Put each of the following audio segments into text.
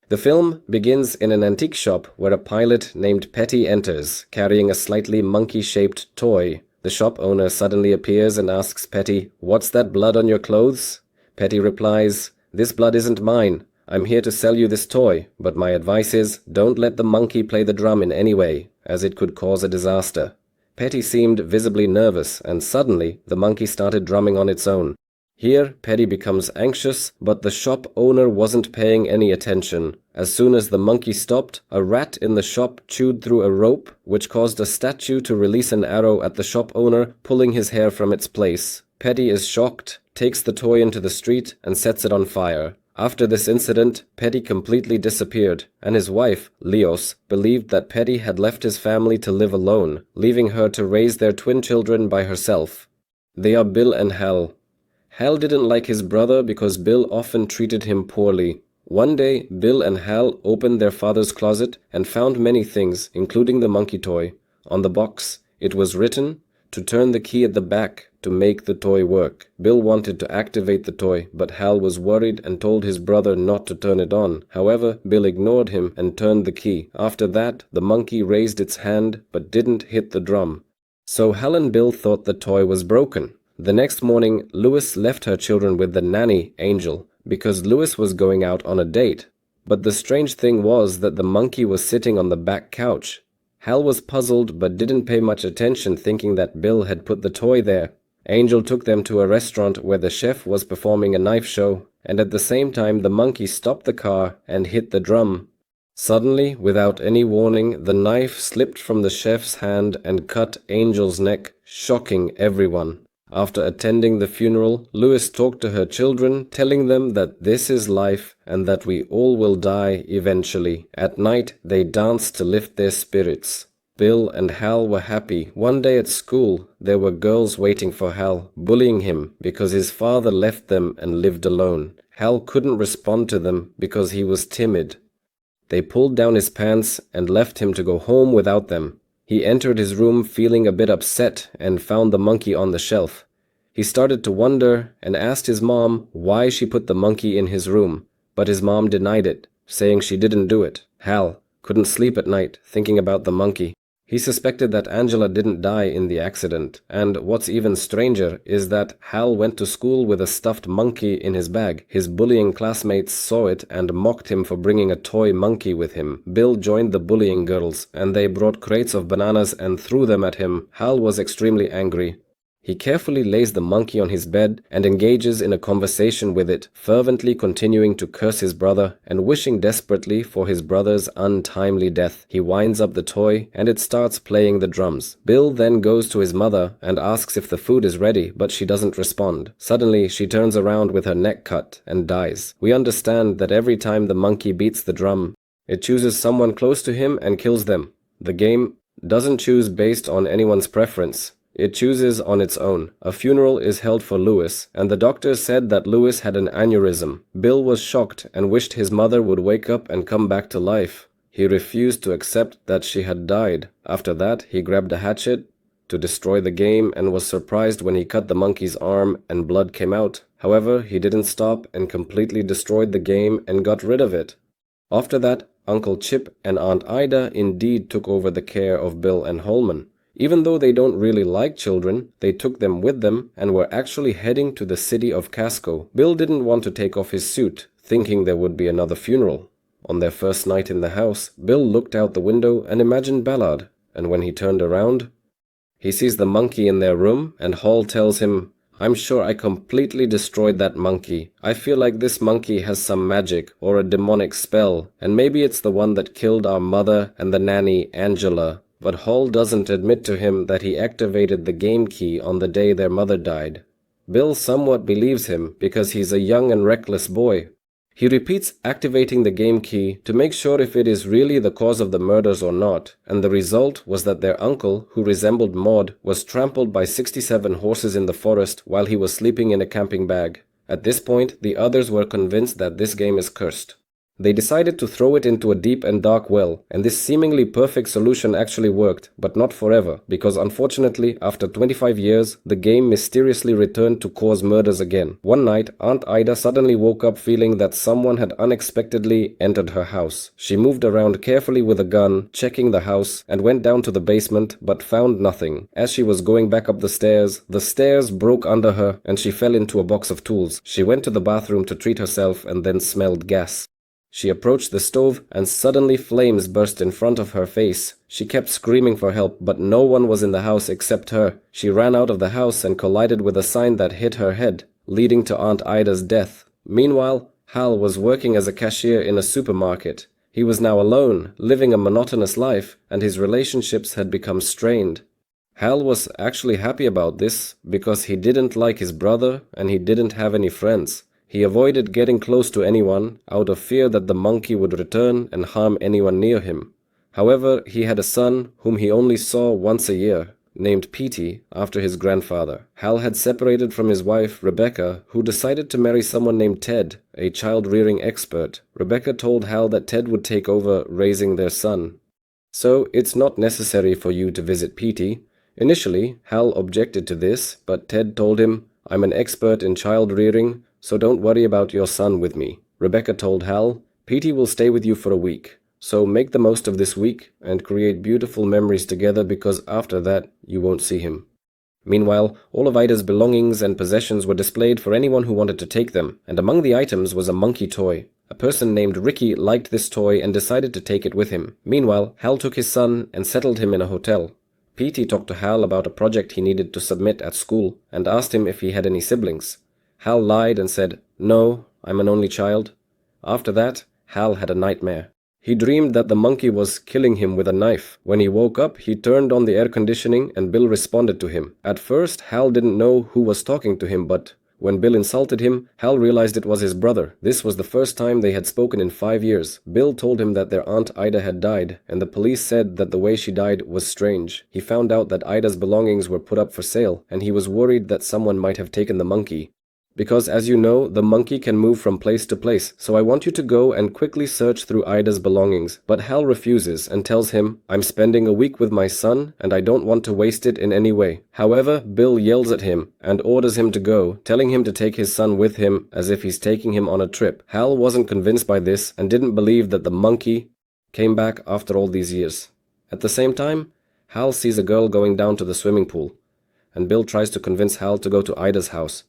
The film begins in an antique shop where a pilot named Petty enters, carrying a slightly monkey-shaped toy. The shop owner suddenly appears and asks Petty, "What's that blood on your clothes?" Petty replies, "This blood isn't mine. I'm here to sell you this toy, but my advice is, don't let the monkey play the drum in any way, as it could cause a disaster." Petty seemed visibly nervous, and suddenly the monkey started drumming on its own. Here, Petty becomes anxious, but the shop owner wasn't paying any attention. As soon as the monkey stopped, a rat in the shop chewed through a rope, which caused a statue to release an arrow at the shop owner, pulling his hair from its place. Petty is shocked, takes the toy into the street, and sets it on fire. After this incident, Petty completely disappeared, and his wife, Leos, believed that Petty had left his family to live alone, leaving her to raise their twin children by herself. They are Bill and Hal. Hal didn't like his brother because Bill often treated him poorly. One day, Bill and Hal opened their father's closet and found many things, including the monkey toy. On the box, it was written, to turn the key at the back to make the toy work. Bill wanted to activate the toy, but Hal was worried and told his brother not to turn it on. However, Bill ignored him and turned the key. After that, the monkey raised its hand but didn't hit the drum. So Hal and Bill thought the toy was broken. The next morning, Lois left her children with the nanny, Angel, because Lois was going out on a date. But the strange thing was that the monkey was sitting on the back couch. Hal was puzzled but didn't pay much attention, thinking that Bill had put the toy there. Angel took them to a restaurant where the chef was performing a knife show, and at the same time the monkey stopped the car and hit the drum. Suddenly, without any warning, the knife slipped from the chef's hand and cut Angel's neck, shocking everyone. After attending the funeral, Lois talked to her children, telling them that this is life and that we all will die eventually. At night, they danced to lift their spirits. Bill and Hal were happy. One day at school, there were girls waiting for Hal, bullying him because his father left them and lived alone. Hal couldn't respond to them because he was timid. They pulled down his pants and left him to go home without them. He entered his room feeling a bit upset and found the monkey on the shelf. He started to wonder and asked his mom why she put the monkey in his room, but his mom denied it, saying she didn't do it. Hal couldn't sleep at night thinking about the monkey. He suspected that Angela didn't die in the accident, and what's even stranger is that Hal went to school with a stuffed monkey in his bag. His bullying classmates saw it and mocked him for bringing a toy monkey with him. Bill joined the bullying girls, and they brought crates of bananas and threw them at him. Hal was extremely angry. He carefully lays the monkey on his bed and engages in a conversation with it, fervently continuing to curse his brother and wishing desperately for his brother's untimely death. He winds up the toy and it starts playing the drums. Bill then goes to his mother and asks if the food is ready, but she doesn't respond. Suddenly, she turns around with her neck cut and dies. We understand that every time the monkey beats the drum, it chooses someone close to him and kills them. The game doesn't choose based on anyone's preference. It chooses on its own. A funeral is held for Lewis, and the doctors said that Lewis had an aneurysm. Bill was shocked and wished his mother would wake up and come back to life. He refused to accept that she had died. After that, he grabbed a hatchet to destroy the game and was surprised when he cut the monkey's arm and blood came out. However, he didn't stop and completely destroyed the game and got rid of it. After that, Uncle Chip and Aunt Ida indeed took over the care of Bill and Holman. Even though they don't really like children, they took them with them and were actually heading to the city of Casco. Bill didn't want to take off his suit, thinking there would be another funeral. On their first night in the house, Bill looked out the window and imagined Ballard, and when he turned around, he sees the monkey in their room, and Hall tells him, "I'm sure I completely destroyed that monkey. I feel like this monkey has some magic or a demonic spell, and maybe it's the one that killed our mother and the nanny, Angela." But Hall doesn't admit to him that he activated the game key on the day their mother died. Bill somewhat believes him because he's a young and reckless boy. He repeats activating the game key to make sure if it is really the cause of the murders or not, and the result was that their uncle, who resembled Maud, was trampled by 67 horses in the forest while he was sleeping in a camping bag. At this point, the others were convinced that this game is cursed. They decided to throw it into a deep and dark well, and this seemingly perfect solution actually worked, but not forever, because unfortunately, after 25 years, the game mysteriously returned to cause murders again. One night, Aunt Ida suddenly woke up feeling that someone had unexpectedly entered her house. She moved around carefully with a gun, checking the house, and went down to the basement, but found nothing. As she was going back up the stairs broke under her, and she fell into a box of tools. She went to the bathroom to treat herself and then smelled gas. She approached the stove, and suddenly flames burst in front of her face. She kept screaming for help, but no one was in the house except her. She ran out of the house and collided with a sign that hit her head, leading to Aunt Ida's death. Meanwhile, Hal was working as a cashier in a supermarket. He was now alone, living a monotonous life, and his relationships had become strained. Hal was actually happy about this, because he didn't like his brother and he didn't have any friends. He avoided getting close to anyone, out of fear that the monkey would return and harm anyone near him. However, he had a son whom he only saw once a year, named Petey, after his grandfather. Hal had separated from his wife, Rebecca, who decided to marry someone named Ted, a child-rearing expert. Rebecca told Hal that Ted would take over raising their son. So, it's not necessary for you to visit Petey. Initially, Hal objected to this, but Ted told him, "I'm an expert in child-rearing, so don't worry about your son with me." Rebecca told Hal, "Petey will stay with you for a week, so make the most of this week and create beautiful memories together because after that, you won't see him." Meanwhile, all of Ida's belongings and possessions were displayed for anyone who wanted to take them, and among the items was a monkey toy. A person named Ricky liked this toy and decided to take it with him. Meanwhile, Hal took his son and settled him in a hotel. Petey talked to Hal about a project he needed to submit at school and asked him if he had any siblings. Hal lied and said, "No, I'm an only child." After that, Hal had a nightmare. He dreamed that the monkey was killing him with a knife. When he woke up, he turned on the air conditioning and Bill responded to him. At first, Hal didn't know who was talking to him, but when Bill insulted him, Hal realized it was his brother. This was the first time they had spoken in 5 years. Bill told him that their Aunt Ida had died, and the police said that the way she died was strange. He found out that Ida's belongings were put up for sale, and he was worried that someone might have taken the monkey. Because as you know, the monkey can move from place to place, so I want you to go and quickly search through Ida's belongings. But Hal refuses and tells him, "I'm spending a week with my son and I don't want to waste it in any way." However, Bill yells at him and orders him to go, telling him to take his son with him as if he's taking him on a trip. Hal wasn't convinced by this and didn't believe that the monkey came back after all these years. At the same time, Hal sees a girl going down to the swimming pool, and Bill tries to convince Hal to go to Ida's house.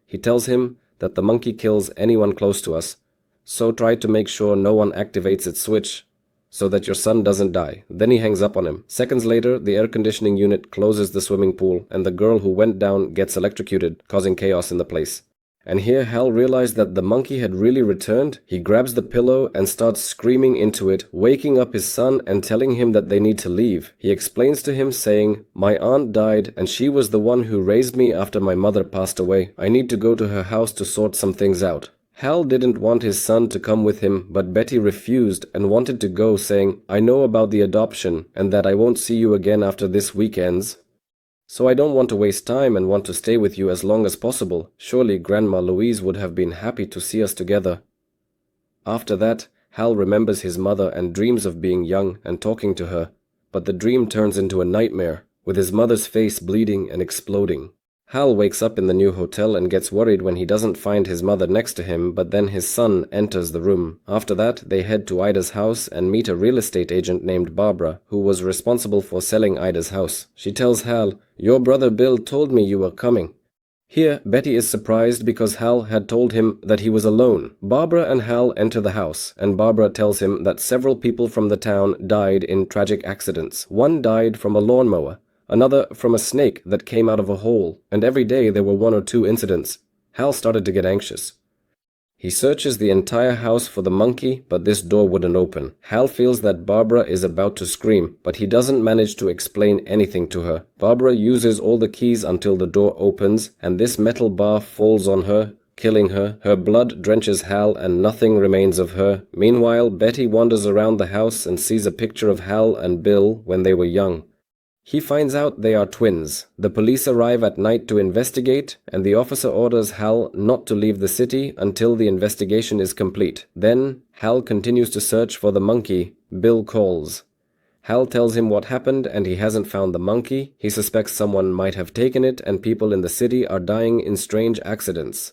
He tells him that the monkey kills anyone close to us, so try to make sure no one activates its switch so that your son doesn't die. Then he hangs up on him. Seconds later, the air conditioning unit closes the swimming pool and the girl who went down gets electrocuted, causing chaos in the place. And here Hal realized that the monkey had really returned. He grabs the pillow and starts screaming into it, waking up his son and telling him that they need to leave. He explains to him saying, "My aunt died and she was the one who raised me after my mother passed away. I need to go to her house to sort some things out." Hal didn't want his son to come with him, but Betty refused and wanted to go, saying, "I know about the adoption and that I won't see you again after this week ends. So I don't want to waste time and want to stay with you as long as possible. Surely Grandma Louise would have been happy to see us together." After that, Hal remembers his mother and dreams of being young and talking to her, but the dream turns into a nightmare, with his mother's face bleeding and exploding. Hal wakes up in the new hotel and gets worried when he doesn't find his mother next to him, but then his son enters the room. After that, they head to Ida's house and meet a real estate agent named Barbara, who was responsible for selling Ida's house. She tells Hal, "Your brother Bill told me you were coming." Here, Betty is surprised because Hal had told him that he was alone. Barbara and Hal enter the house, and Barbara tells him that several people from the town died in tragic accidents. One died from a lawnmower, another from a snake that came out of a hole, and every day there were 1 or 2 incidents. Hal started to get anxious. He searches the entire house for the monkey, but this door wouldn't open. Hal feels that Barbara is about to scream, but he doesn't manage to explain anything to her. Barbara uses all the keys until the door opens, and this metal bar falls on her, killing her. Her blood drenches Hal and nothing remains of her. Meanwhile, Betty wanders around the house and sees a picture of Hal and Bill when they were young. He finds out they are twins. The police arrive at night to investigate, and the officer orders Hal not to leave the city until the investigation is complete. Then, Hal continues to search for the monkey. Bill calls. Hal tells him what happened and he hasn't found the monkey. He suspects someone might have taken it and people in the city are dying in strange accidents.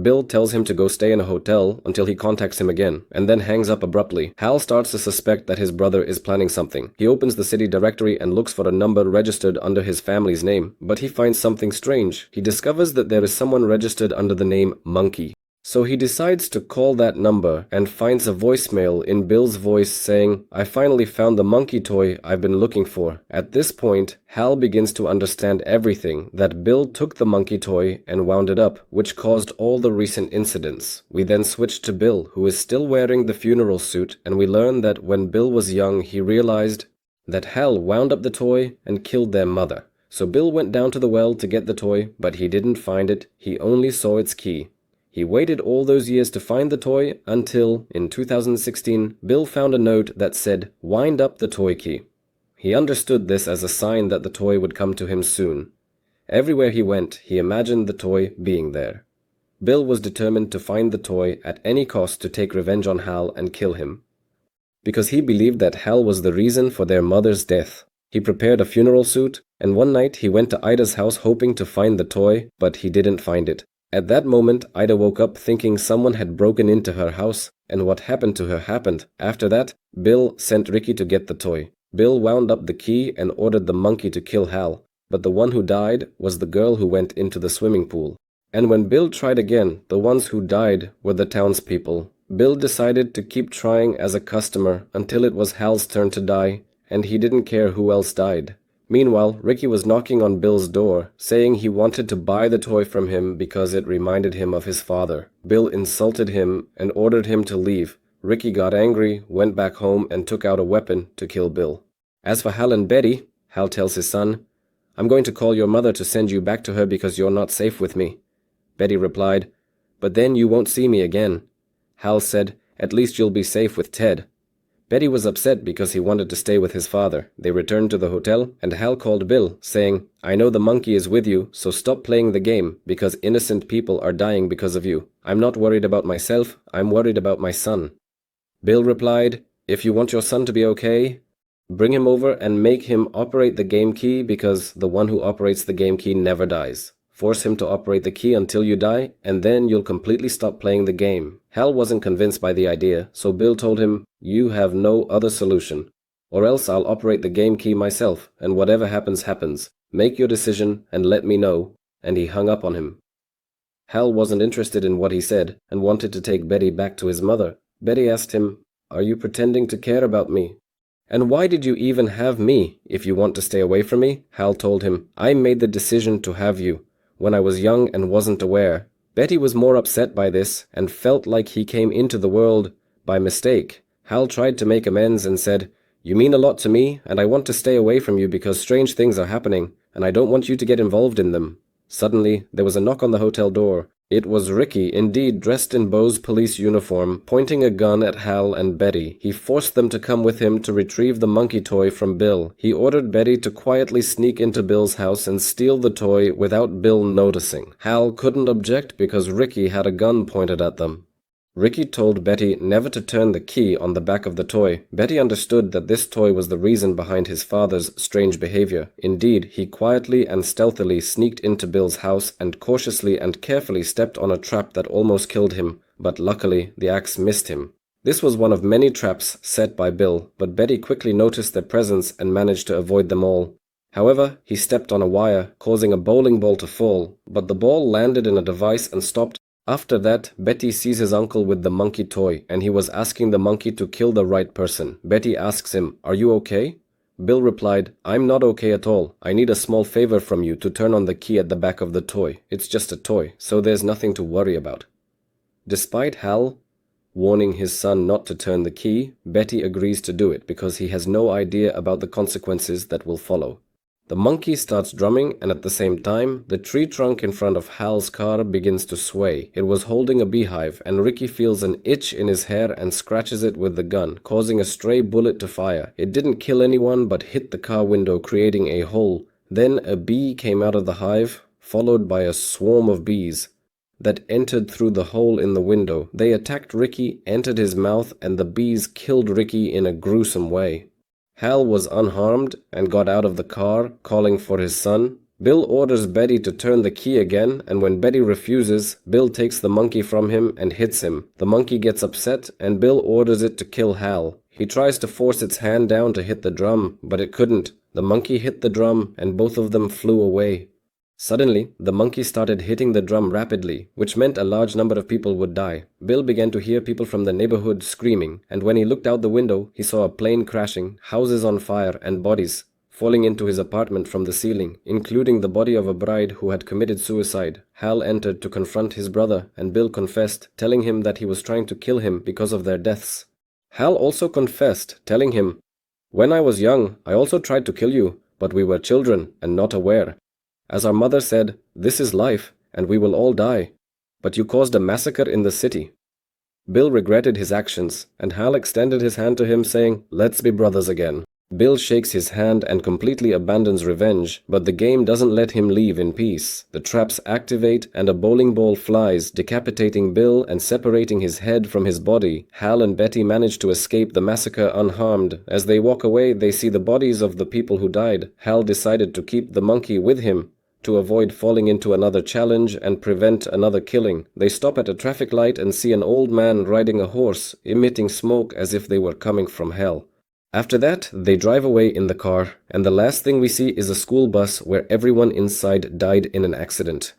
Bill tells him to go stay in a hotel until he contacts him again, and then hangs up abruptly. Hal starts to suspect that his brother is planning something. He opens the city directory and looks for a number registered under his family's name, but he finds something strange. He discovers that there is someone registered under the name Monkey. So he decides to call that number and finds a voicemail in Bill's voice saying, "I finally found the monkey toy I've been looking for." At this point, Hal begins to understand everything, that Bill took the monkey toy and wound it up, which caused all the recent incidents. We then switch to Bill, who is still wearing the funeral suit, and we learn that when Bill was young, he realized that Hal wound up the toy and killed their mother. So Bill went down to the well to get the toy, but he didn't find it. He only saw its key. He waited all those years to find the toy until, in 2016, Bill found a note that said, "Wind up the toy key." He understood this as a sign that the toy would come to him soon. Everywhere he went, he imagined the toy being there. Bill was determined to find the toy at any cost to take revenge on Hal and kill him. Because he believed that Hal was the reason for their mother's death. He prepared a funeral suit, and one night he went to Ida's house hoping to find the toy, but he didn't find it. At that moment, Ida woke up thinking someone had broken into her house, and what happened to her happened. After that, Bill sent Ricky to get the toy. Bill wound up the key and ordered the monkey to kill Hal, but the one who died was the girl who went into the swimming pool. And when Bill tried again, the ones who died were the townspeople. Bill decided to keep trying as a customer until it was Hal's turn to die, and he didn't care who else died. Meanwhile, Ricky was knocking on Bill's door, saying he wanted to buy the toy from him because it reminded him of his father. Bill insulted him and ordered him to leave. Ricky got angry, went back home, and took out a weapon to kill Bill. As for Hal and Betty, Hal tells his son, "I'm going to call your mother to send you back to her because you're not safe with me." Betty replied, "But then you won't see me again." Hal said, "At least you'll be safe with Ted." Betty was upset because he wanted to stay with his father. They returned to the hotel, and Hal called Bill, saying, "I know the monkey is with you, so stop playing the game, because innocent people are dying because of you. I'm not worried about myself, I'm worried about my son." Bill replied, "If you want your son to be okay, bring him over and make him operate the game key, because the one who operates the game key never dies. Force him to operate the key until you die, and then you'll completely stop playing the game." Hal wasn't convinced by the idea, so Bill told him, "You have no other solution. Or else I'll operate the game key myself, and whatever happens, happens. Make your decision and let me know." And he hung up on him. Hal wasn't interested in what he said, and wanted to take Betty back to his mother. Betty asked him, "Are you pretending to care about me? And why did you even have me if you want to stay away from me?" Hal told him, "I made the decision to have you when I was young and wasn't aware." Betty was more upset by this and felt like he came into the world by mistake. Hal tried to make amends and said, "You mean a lot to me, and I want to stay away from you because strange things are happening, and I don't want you to get involved in them." Suddenly, there was a knock on the hotel door. It was Ricky, indeed dressed in Bo's police uniform, pointing a gun at Hal and Betty. He forced them to come with him to retrieve the monkey toy from Bill. He ordered Betty to quietly sneak into Bill's house and steal the toy without Bill noticing. Hal couldn't object because Ricky had a gun pointed at them. Ricky told Betty never to turn the key on the back of the toy. Betty understood that this toy was the reason behind his father's strange behavior. Indeed, he quietly and stealthily sneaked into Bill's house and cautiously and carefully stepped on a trap that almost killed him, but luckily the axe missed him. This was one of many traps set by Bill, but Betty quickly noticed their presence and managed to avoid them all. However, he stepped on a wire, causing a bowling ball to fall, but the ball landed in a device and stopped. After that, Betty sees his uncle with the monkey toy, and he was asking the monkey to kill the right person. Betty asks him, "Are you okay?" Bill replied, "I'm not okay at all. I need a small favor from you to turn on the key at the back of the toy. It's just a toy, so there's nothing to worry about." Despite Hal warning his son not to turn the key, Betty agrees to do it because he has no idea about the consequences that will follow. The monkey starts drumming, and at the same time, the tree trunk in front of Hal's car begins to sway. It was holding a beehive, and Ricky feels an itch in his hair and scratches it with the gun, causing a stray bullet to fire. It didn't kill anyone, but hit the car window, creating a hole. Then a bee came out of the hive, followed by a swarm of bees that entered through the hole in the window. They attacked Ricky, entered his mouth, and the bees killed Ricky in a gruesome way. Hal was unharmed and got out of the car, calling for his son. Bill orders Betty to turn the key again, and when Betty refuses, Bill takes the monkey from him and hits him. The monkey gets upset, and Bill orders it to kill Hal. He tries to force its hand down to hit the drum, but it couldn't. The monkey hit the drum, and both of them flew away. Suddenly, the monkey started hitting the drum rapidly, which meant a large number of people would die. Bill began to hear people from the neighborhood screaming, and when he looked out the window, he saw a plane crashing, houses on fire, and bodies falling into his apartment from the ceiling, including the body of a bride who had committed suicide. Hal entered to confront his brother, and Bill confessed, telling him that he was trying to kill him because of their deaths. Hal also confessed, telling him, "When I was young, I also tried to kill you, but we were children and not aware. As our mother said, this is life, and we will all die. But you caused a massacre in the city." Bill regretted his actions, and Hal extended his hand to him, saying, "Let's be brothers again." Bill shakes his hand and completely abandons revenge, but the game doesn't let him leave in peace. The traps activate, and a bowling ball flies, decapitating Bill and separating his head from his body. Hal and Betty manage to escape the massacre unharmed. As they walk away, they see the bodies of the people who died. Hal decided to keep the monkey with him to avoid falling into another challenge and prevent another killing. They stop at a traffic light and see an old man riding a horse, emitting smoke as if they were coming from hell. After that, they drive away in the car, and the last thing we see is a school bus where everyone inside died in an accident.